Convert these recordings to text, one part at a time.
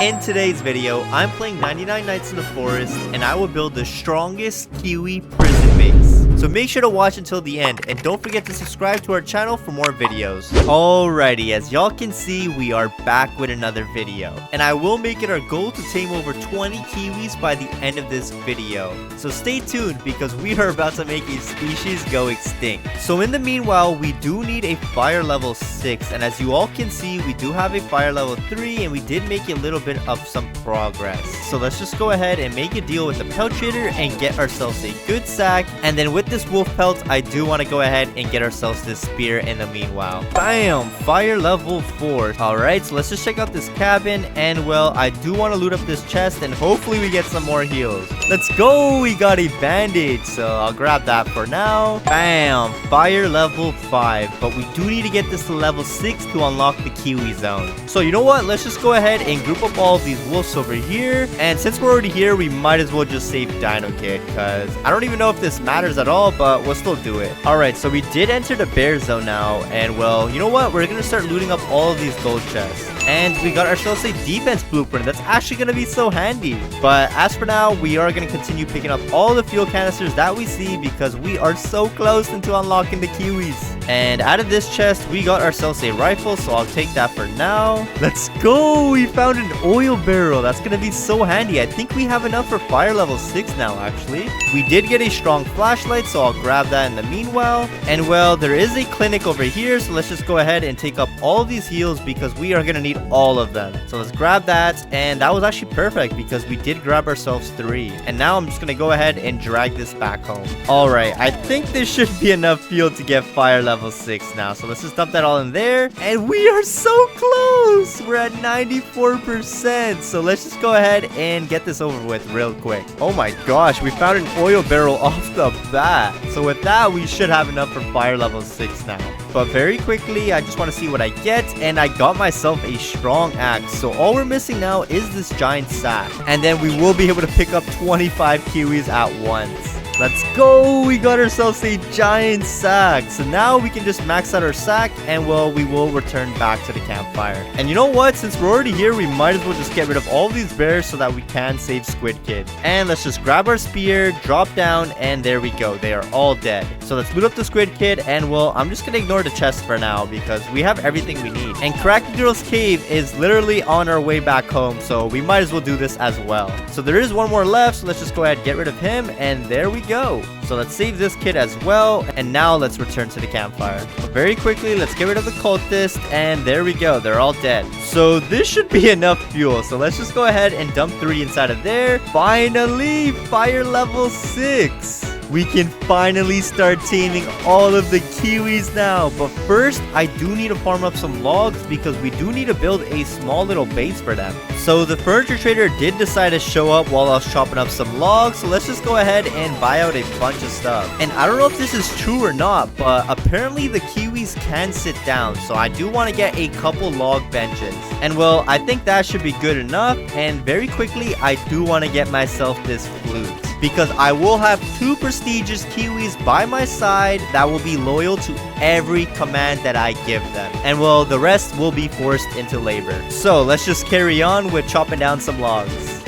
In today's video, I'm playing 99 Nights in the Forest, and I will build the strongest Kiwi prison base. So make sure to watch until the end, and don't forget to subscribe to our channel for more videos. Alrighty, as y'all can see, we are back with another video. And I will make it our goal to tame over 20 Kiwis by the end of this video. So stay tuned, because we are about to make a species go extinct. So in the meanwhile, we do need a fire level 6, and as you all can see, we do have a fire level 3, and we did make a little bit of some progress. So let's just go ahead and make a deal with the pelt trader and get ourselves a good sack. And then with this wolf pelt, I do want to go ahead and get ourselves this spear in the meanwhile. Bam! Fire level 4. Alright, so let's just check out this cabin. And well, I do want to loot up this chest and hopefully we get some more heals. Let's go! We got a bandage, so I'll grab that for now. Bam! Fire level 5. But we do need to get this to level 6 to unlock the Kiwi zone. So you know what? Let's just go ahead and group up all of these wolves over here. And since we're already here, we might as well just save Dino Kid, because I don't even know if this matters at all, but we'll still do it. Alright, so we did enter the bear zone now. And well, you know what? We're gonna start looting up all of these gold chests. And we got ourselves a defense blueprint. That's actually going to be so handy. But as for now, we are going to continue picking up all the fuel canisters that we see, because we are so close into unlocking the Kiwis. And out of this chest, we got ourselves a rifle, so I'll take that for now. Let's go! We found an oil barrel. That's going to be so handy. I think we have enough for fire level 6 now, actually. We did get a strong flashlight, so I'll grab that in the meanwhile. And well, there is a clinic over here, so let's just go ahead and take up all of these heals, because we are going to need all of them. So let's grab that, and that was actually perfect because we did grab ourselves 3. And now I'm just gonna go ahead and drag this back home. Alright, I think this should be enough fuel to get fire level 6 now. So let's just dump that all in there, and we are so close. We're at 94%. So let's just go ahead and get this over with real quick. Oh my gosh, we found an oil barrel off the bat. So with that, we should have enough for fire level 6 now. But very quickly, I just want to see what I get, and I got myself a strong axe. So all we're missing now is this giant sack, and then we will be able to pick up 25 Kiwis at once. Let's go! We got ourselves a giant sack. So now we can just max out our sack, and well, we will return back to the campfire. And you know what? Since we're already here, we might as well just get rid of all of these bears so that we can save Squid Kid. And let's just grab our spear, drop down, and there we go. They are all dead. So let's loot up the Squid Kid, and well, I'm just gonna ignore the chest for now because we have everything we need. And Cracky Girl's cave is literally on our way back home, so we might as well do this as well. So there is one more left, so let's just go ahead and get rid of him, and there we go. So let's save this kid as well, and now let's return to the campfire. But very quickly, let's get rid of the cultist, and there we go. They're all dead. So this should be enough fuel. So let's just go ahead and dump 3 inside of there. Finally, fire level 6. We can finally start taming all of the Kiwis now. But first, I do need to farm up some logs because we do need to build a small little base for them. So the furniture trader did decide to show up while I was chopping up some logs. So let's just go ahead and buy out a bunch of stuff. And I don't know if this is true or not, but apparently the Kiwis can sit down. So I do want to get a couple log benches. And well, I think that should be good enough. And very quickly, I do want to get myself this flute, because I will have 2 prestigious Kiwis by my side that will be loyal to every command that I give them. And well, the rest will be forced into labor. So let's just carry on with chopping down some logs.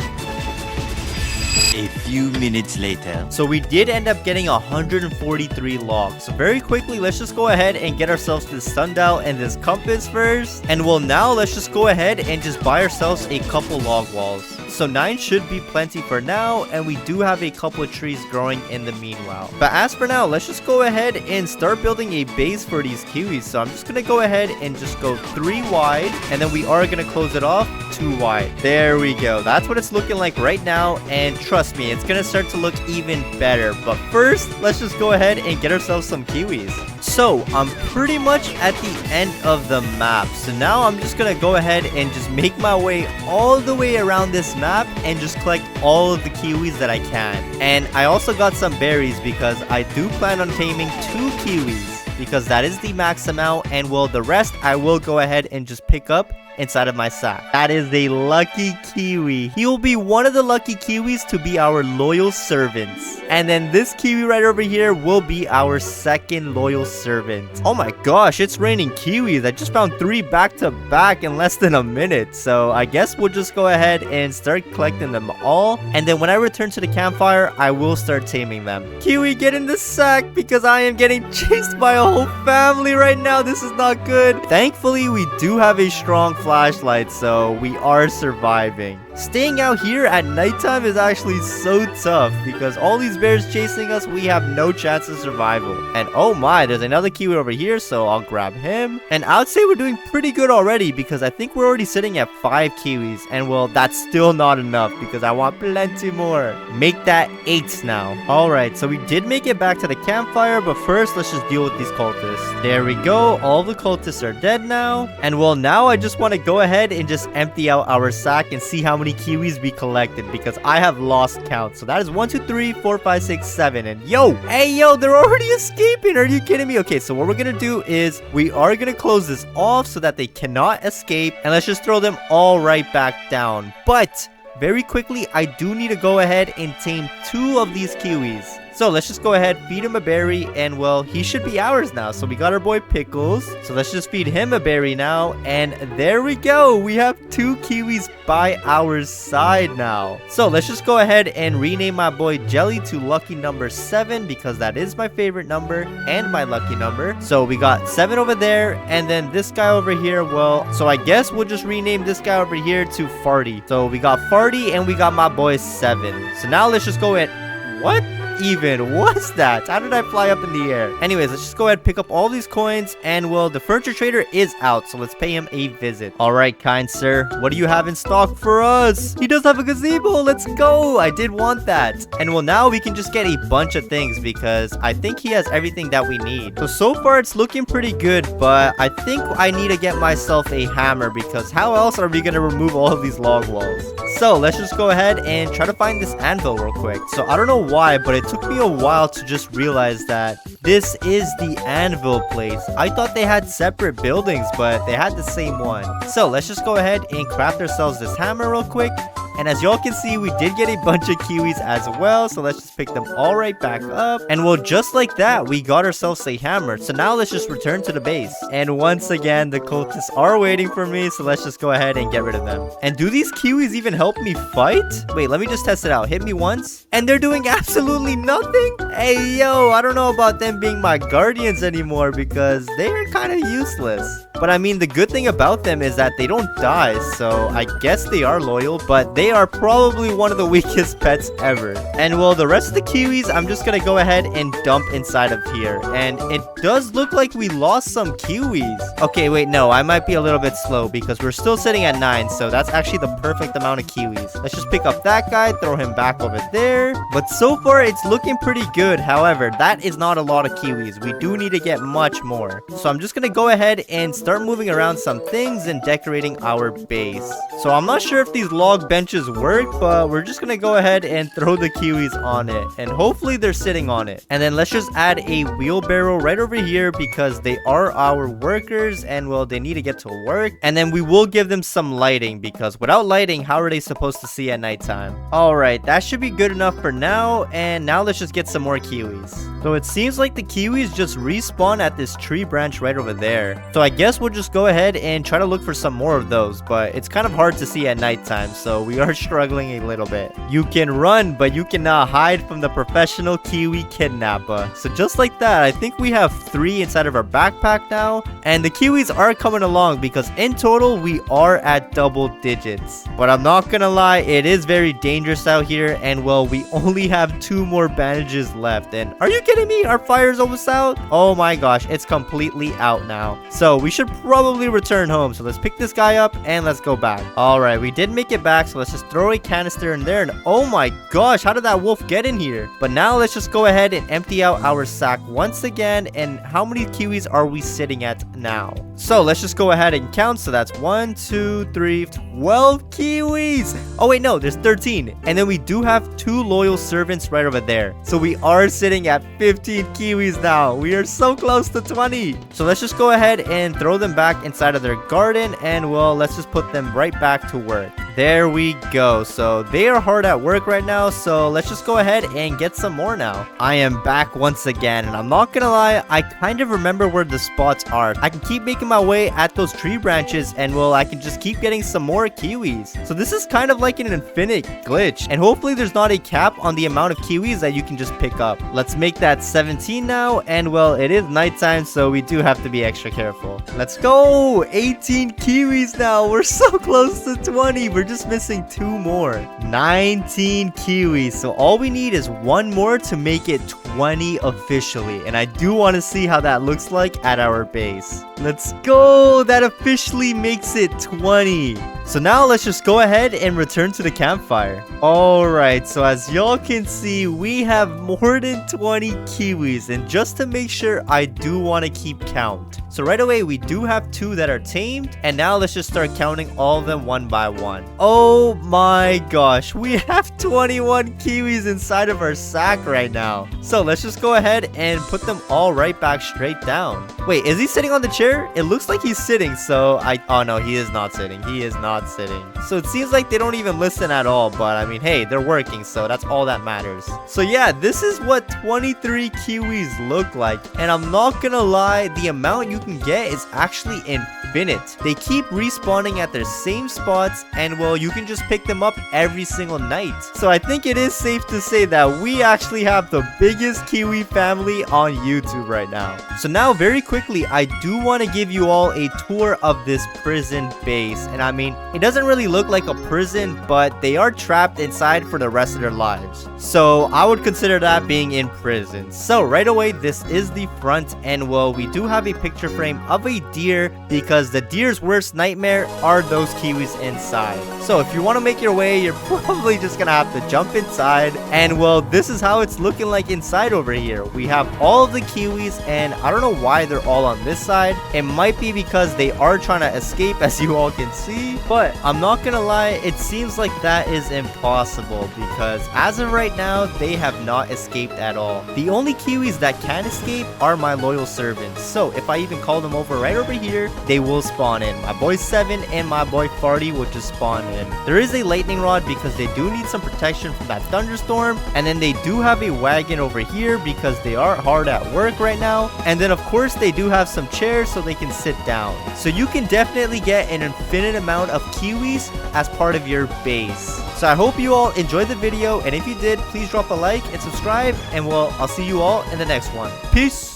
A few minutes later. So we did end up getting 143 logs. So very quickly, let's just go ahead and get ourselves this sundial and this compass first. And well, now let's just go ahead and just buy ourselves a couple log walls. So 9 should be plenty for now, and we do have a couple of trees growing in the meanwhile. But as for now, let's just go ahead and start building a base for these Kiwis. So I'm just going to go ahead and just go 3 wide, and then we are going to close it off 2 wide. There we go. That's what it's looking like right now, and trust me, it's going to start to look even better. But first, let's just go ahead and get ourselves some Kiwis. So I'm pretty much at the end of the map. So now I'm just going to go ahead and just make my way all the way around this map and just collect all of the Kiwis that I can. And I also got some berries because I do plan on taming 2 Kiwis, because that is the max amount. And well, the rest I will go ahead and just pick up inside of my sack. That is a lucky kiwi. He will be one of the lucky kiwis to be our loyal servants. And then this kiwi right over here will be our second loyal servant. Oh my gosh, it's raining kiwis. I just found 3 back to back in less than a minute. So I guess we'll just go ahead and start collecting them all. And then when I return to the campfire, I will start taming them. Kiwi, get in the sack because I am getting chased by a whole family right now. This is not good. Thankfully, we do have a strong flashlight, so we are surviving. Staying out here at nighttime is actually so tough because all these bears chasing us, we have no chance of survival. And oh my, there's another kiwi over here, so I'll grab him. And I would say we're doing pretty good already because I think we're already sitting at 5 kiwis. And well, that's still not enough because I want plenty more. Make that 8 now. Alright, so we did make it back to the campfire, but first let's just deal with these cultists. There we go. All the cultists are dead now. And well, now I just want to go ahead and just empty out our sack and see how many kiwis we collected because I have lost count. So that is 1, 2, 3, 4, 5, 6, 7. And yo, hey yo, they're already escaping. Are you kidding me? Okay, so what we're gonna do is we are gonna close this off so that they cannot escape, and let's just throw them all right back down. But very quickly, I do need to go ahead and tame 2 of these kiwis. So let's just go ahead, feed him a berry, and well, he should be ours now. So we got our boy Pickles. So let's just feed him a berry now. And there we go. We have 2 kiwis by our side now. So let's just go ahead and rename my boy Jelly to lucky number 7 because that is my favorite number and my lucky number. So we got 7 over there, and then this guy over here, well, so I guess we'll just rename this guy over here to Farty. So we got Farty and we got my boy 7. So now let's just go ahead. What even was that? How did I fly up in the air? Anyways, let's just go ahead and pick up all these coins, and well, the furniture trader is out, so let's pay him a visit. All right, kind sir, what do you have in stock for us? He does have a gazebo. Let's go. I did want that. And well, now we can just get a bunch of things because I think he has everything that we need. So far it's looking pretty good, but I think I need to get myself a hammer because how else are we gonna remove all of these log walls? So let's just go ahead and try to find this anvil real quick. So I don't know why, but it took me a while to just realize that this is the anvil place. I thought they had separate buildings, but they had the same one. So let's just go ahead and craft ourselves this hammer real quick. And as y'all can see, we did get a bunch of kiwis as well. So let's just pick them all right back up. And well, just like that, we got ourselves a hammer. So now let's just return to the base. And once again, the cultists are waiting for me. So let's just go ahead and get rid of them. And do these kiwis even help me fight? Wait, let me just test it out. Hit me once. And they're doing absolutely nothing? Hey, yo, I don't know about them being my guardians anymore because they are kind of useless. But I mean, the good thing about them is that they don't die, so I guess they are loyal, but they are probably one of the weakest pets ever. And well, the rest of the kiwis, I'm just gonna go ahead and dump inside of here. And it does look like we lost some kiwis. Okay, wait, no, I might be a little bit slow because we're still sitting at 9, so that's actually the perfect amount of kiwis. Let's just pick up that guy, throw him back over there. But so far, it's looking pretty good. However, that is not a lot of kiwis. We do need to get much more. So I'm just gonna go ahead and start moving around some things and decorating our base. So I'm not sure if these log benches work, but we're just gonna go ahead and throw the kiwis on it, and hopefully they're sitting on it. And then let's just add a wheelbarrow right over here because they are our workers, and well, they need to get to work. And then we will give them some lighting because without lighting, how are they supposed to see at nighttime? All right, that should be good enough for now. And now let's just get some more kiwis. So it seems like the kiwis just respawn at this tree branch right over there. So I guess we'll just go ahead and try to look for some more of those, but it's kind of hard to see at nighttime, so we are struggling a little bit. You can run, but you cannot hide from the professional kiwi kidnapper. So just like that, I think we have 3 inside of our backpack now, and the kiwis are coming along because in total we are at double digits. But I'm not gonna lie, it is very dangerous out here, and well, we only have 2 more bandages left. And are you kidding me? Our fire's almost out? Oh my gosh, it's completely out now. So we should probably return home. So let's pick this guy up and let's go back. All right, we did make it back, so let's just throw a canister in there. And oh my gosh, how did that wolf get in here? But now let's just go ahead and empty out our sack once again. And how many kiwis are we sitting at now? So let's just go ahead and count. So that's 1, 2, 3, 12 kiwis. Oh wait, no, there's 13. And then we do have 2 loyal servants right over there. So we are sitting at 15 kiwis now. We are so close to 20. So let's just go ahead and throw throw them back inside of their garden, and well, let's just put them right back to work. There we go. So they are hard at work right now, so let's just go ahead and get some more now. I am back once again, and I'm not gonna lie, I kind of remember where the spots are. I can keep making my way at those tree branches, and well, I can just keep getting some more kiwis. So this is kind of like an infinite glitch, and hopefully there's not a cap on the amount of kiwis that you can just pick up. Let's make that 17 now, and well, it is nighttime, so we do have to be extra careful. Let's go! 18 kiwis now. We're so close to 20. We're just missing 2 more. 19 kiwis. So all we need is 1 more to make it 20 officially, and I do want to see how that looks like at our base. Let's go! That officially makes it 20. So now let's just go ahead and return to the campfire. Alright, so as y'all can see, we have more than 20 kiwis, and just to make sure, I do want to keep count. So right away, we do have 2 that are tamed, and now let's just start counting all of them one by one. Oh my gosh, we have 21 kiwis inside of our sack right now. So let's just go ahead and put them all right back straight down. Wait, is he sitting on the chair? It looks like he's sitting, so oh no, he is not sitting. He is not sitting. So it seems like they don't even listen at all, but I mean, hey, they're working, so that's all that matters. So yeah, this is what 23 kiwis look like, and I'm not gonna lie, the amount you can get is actually infinite. They keep respawning at their same spots, and well, you can just pick them up every single night. So I think it is safe to say that we actually have the biggest kiwi family on YouTube right now. So now, very quickly, I do want to give you all a tour of this prison base, and I mean, it doesn't really look like a prison, but they are trapped inside for the rest of their lives. So I would consider that being in prison. So right away, this is the front, and well, we do have a picture frame of a deer, because the deer's worst nightmare are those kiwis inside. So if you want to make your way, you're probably just gonna have to jump inside, and well, this is how it's looking like inside over here. We have all of the kiwis, and I don't know why they're all on this side. It might be because they are trying to escape, as you all can see, but I'm not gonna lie, it seems like that is impossible, because as of right now, they have not escaped at all. The only kiwis that can escape are my loyal servants. So if I even call them over right over here, they will spawn in. My boy 7 and my boy Farty will just spawn in. There is a lightning rod because they do need some protection from that thunderstorm, and then they do have a wagon over here because they are hard at work right now, and then of course they do have some chairs so they can sit down. So you can definitely get an infinite amount of kiwis as part of your base. So I hope you all enjoyed the video, and if you did, please drop a like and subscribe, and well, I'll see you all in the next one. Peace!